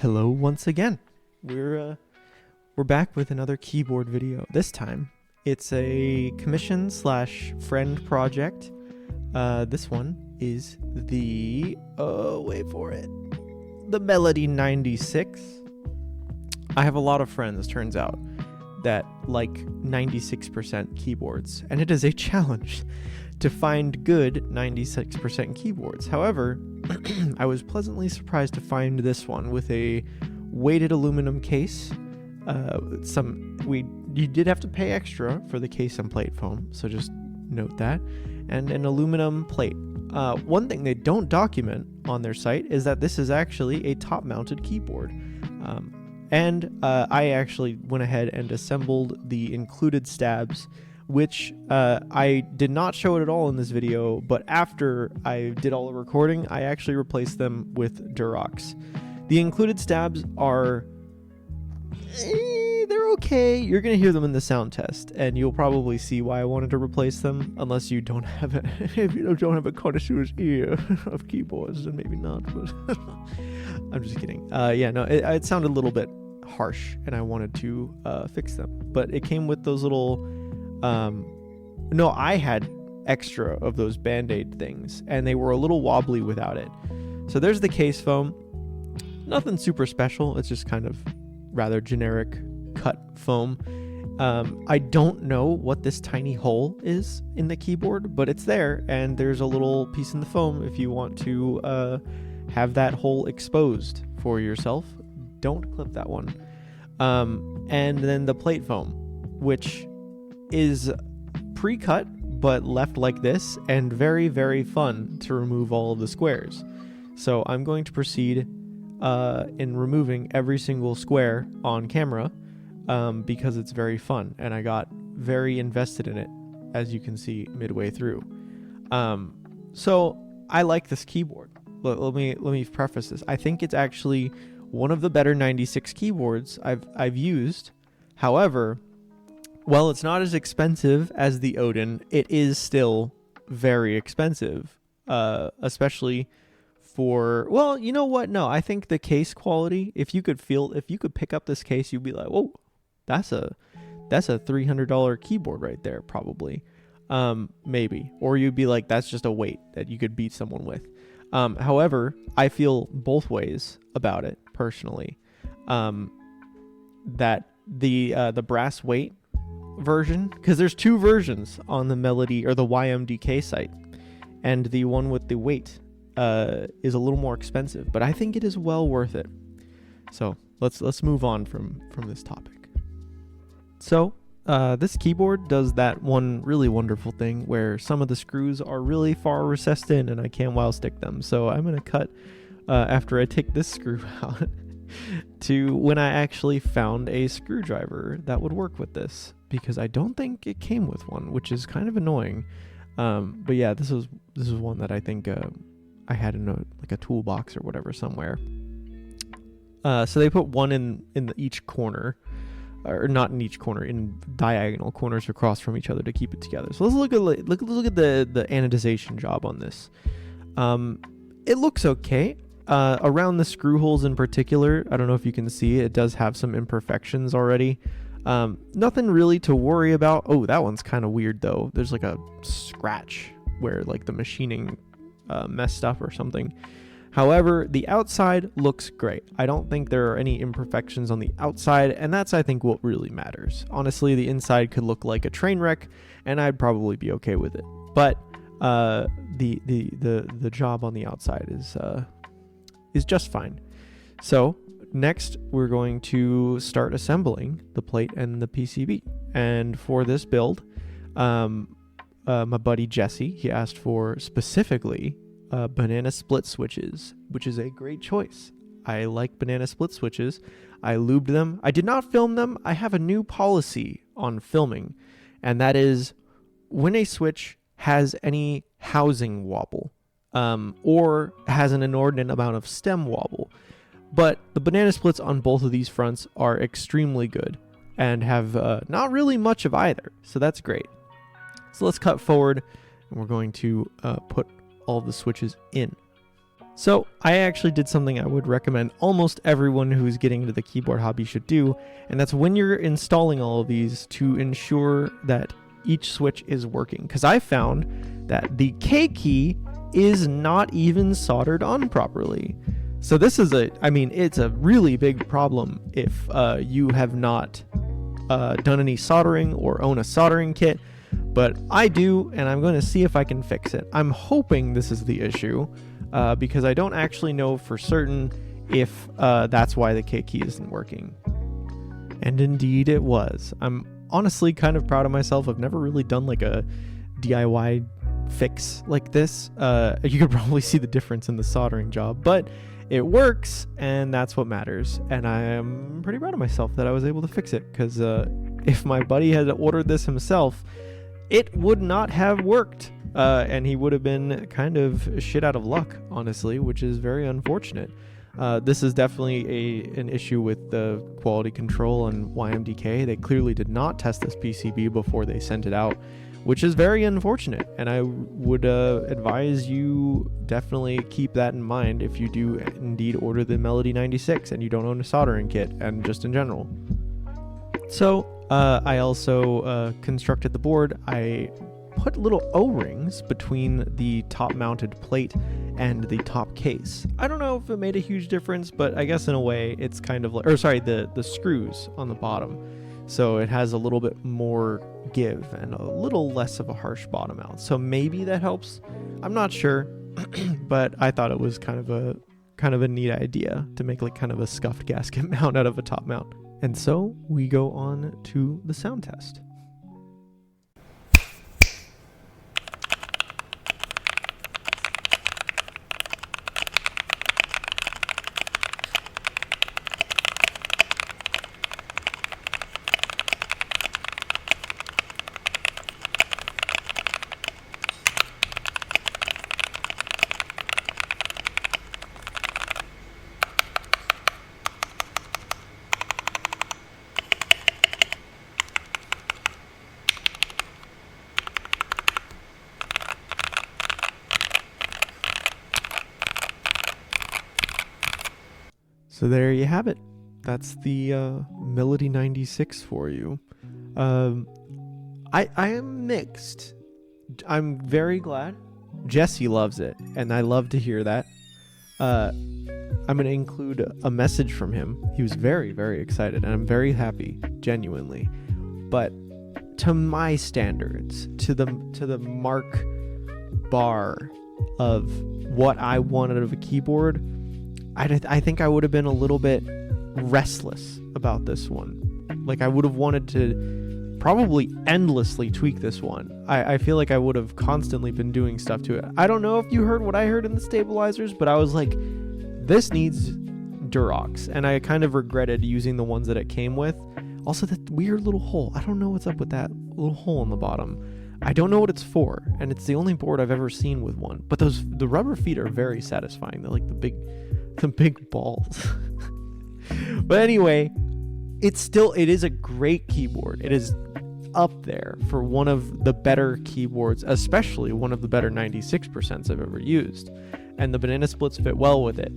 Hello once again. We're back with another keyboard video. This time it's a commission / friend project. This one is the wait for it. The Melody96. I have a lot of friends, turns out, that like 96% keyboards, and it is a challenge to find good 96% keyboards. However, I was pleasantly surprised to find this one with a weighted aluminum case. You did have to pay extra for the case and plate foam, so just note that, and an aluminum plate. One thing they don't document on their site is that this is actually a top-mounted keyboard. I actually went ahead and assembled the included stabs, which I did not show it at all in this video, but after I did all the recording, I actually replaced them with Durox. The included stabs are... they're okay. You're going to hear them in the sound test, and you'll probably see why I wanted to replace them, unless you don't have if you don't have a connoisseur's ear of keyboards, then maybe not, but I'm just kidding. It sounded a little bit harsh, and I wanted to fix them, but it came with those little... I had extra of those Band-Aid things, and they were a little wobbly without it. So there's the case foam. Nothing super special. It's just kind of rather generic cut foam. I don't know what this tiny hole is in the keyboard, but it's there, and there's a little piece in the foam if you want to have that hole exposed for yourself. Don't clip that one. And then the plate foam, which is pre-cut but left like this, and very, very fun to remove all of the squares. So I'm going to proceed in removing every single square on camera because it's very fun, and I got very invested in it, as you can see midway through. So I like this keyboard. Let me preface this. I think it's actually one of the better 96 keyboards I've used. However, while it's not as expensive as the Odin, it is still very expensive, especially for, well, you know what? No, I think the case quality, if you could pick up this case, you'd be like, whoa, that's a $300 keyboard right there, probably, maybe. Or you'd be like, that's just a weight that you could beat someone with. However, I feel both ways about it personally. That the brass weight version, because there's two versions on the Melody or the YMDK site, and the one with the weight is a little more expensive, but I think it is well worth it. So let's move on from this topic. So this keyboard does that one really wonderful thing where some of the screws are really far recessed in, and I can't while stick them. So I'm gonna cut after I take this screw out to when I actually found a screwdriver that would work with this, because I don't think it came with one, which is kind of annoying. But yeah, this is one that I think I had in a toolbox or whatever somewhere. So they put one in each corner, or not in each corner, in diagonal corners across from each other to keep it together. So let's look at the anodization job on this. It looks okay. Around the screw holes in particular, I don't know if you can see, it does have some imperfections already. Nothing really to worry about. Oh, that one's kind of weird though. There's like a scratch where like the machining messed up or something. However, the outside looks great. I don't think there are any imperfections on the outside, and that's, I think, what really matters. Honestly, the inside could look like a train wreck, and I'd probably be okay with it. But the job on the outside is just fine. So next, we're going to start assembling the plate and the PCB. And for this build, my buddy Jesse, he asked for specifically banana split switches, which is a great choice. I like banana split switches. I lubed them. I did not film them. I have a new policy on filming, and that is when a switch has any housing wobble, or has an inordinate amount of stem wobble. But the banana splits on both of these fronts are extremely good and have not really much of either, so that's great. So let's cut forward, and we're going to put all the switches in. So I actually did something I would recommend almost everyone who's getting into the keyboard hobby should do, and that's when you're installing all of these to ensure that each switch is working. Because I found that the K key is not even soldered on properly. So this is it's a really big problem if you have not done any soldering or own a soldering kit, but I do, and I'm going to see if I can fix it. I'm hoping this is the issue, because I don't actually know for certain if that's why the K key isn't working. And indeed it was. I'm honestly kind of proud of myself. I've never really done like a DIY fix like this. You could probably see the difference in the soldering job, but it works, and that's what matters. And I am pretty proud of myself that I was able to fix it, because if my buddy had ordered this himself, it would not have worked. And he would have been kind of shit out of luck, honestly, which is very unfortunate. This is definitely an issue with the quality control and YMDK. They clearly did not test this PCB before they sent it out, which is very unfortunate. And I would advise you definitely keep that in mind if you do indeed order the Melody96 and you don't own a soldering kit, and just in general. So I also constructed the board. I put little O-rings between the top mounted plate and the top case. I don't know if it made a huge difference, but I guess in a way it's kind of like, the screws on the bottom. So it has a little bit more give and a little less of a harsh bottom out. So maybe that helps. I'm not sure, but I thought it was kind of a neat idea to make like kind of a scuffed gasket mount out of a top mount. And so we go on to the sound test. So there you have it. That's the Melody96 for you. I am mixed. I'm very glad. Jesse loves it, and I love to hear that. I'm going to include a message from him. He was very, very excited, and I'm very happy, genuinely. But to my standards, to the mark bar of what I wanted of a keyboard, I think I would have been a little bit restless about this one. Like, I would have wanted to probably endlessly tweak this one. I feel like I would have constantly been doing stuff to it. I don't know if you heard what I heard in the stabilizers, but I was like, this needs Durox. And I kind of regretted using the ones that it came with. Also, that weird little hole. I don't know what's up with that little hole in the bottom. I don't know what it's for, and it's the only board I've ever seen with one. But the rubber feet are very satisfying. They're like the big balls. But anyway, it is a great keyboard. It is up there for one of the better keyboards, especially one of the better 96% I've ever used. And the banana splits fit well with it.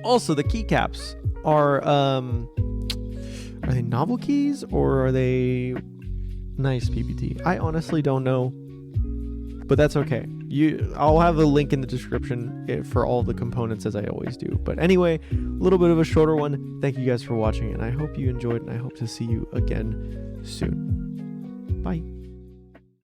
Also, the keycaps are they novel keys or are they nice PBT? I honestly don't know, but that's okay. I'll have a link in the description for all the components, as I always do. But anyway, a little bit of a shorter one. Thank you guys for watching, and I hope you enjoyed, and I hope to see you again soon. Bye.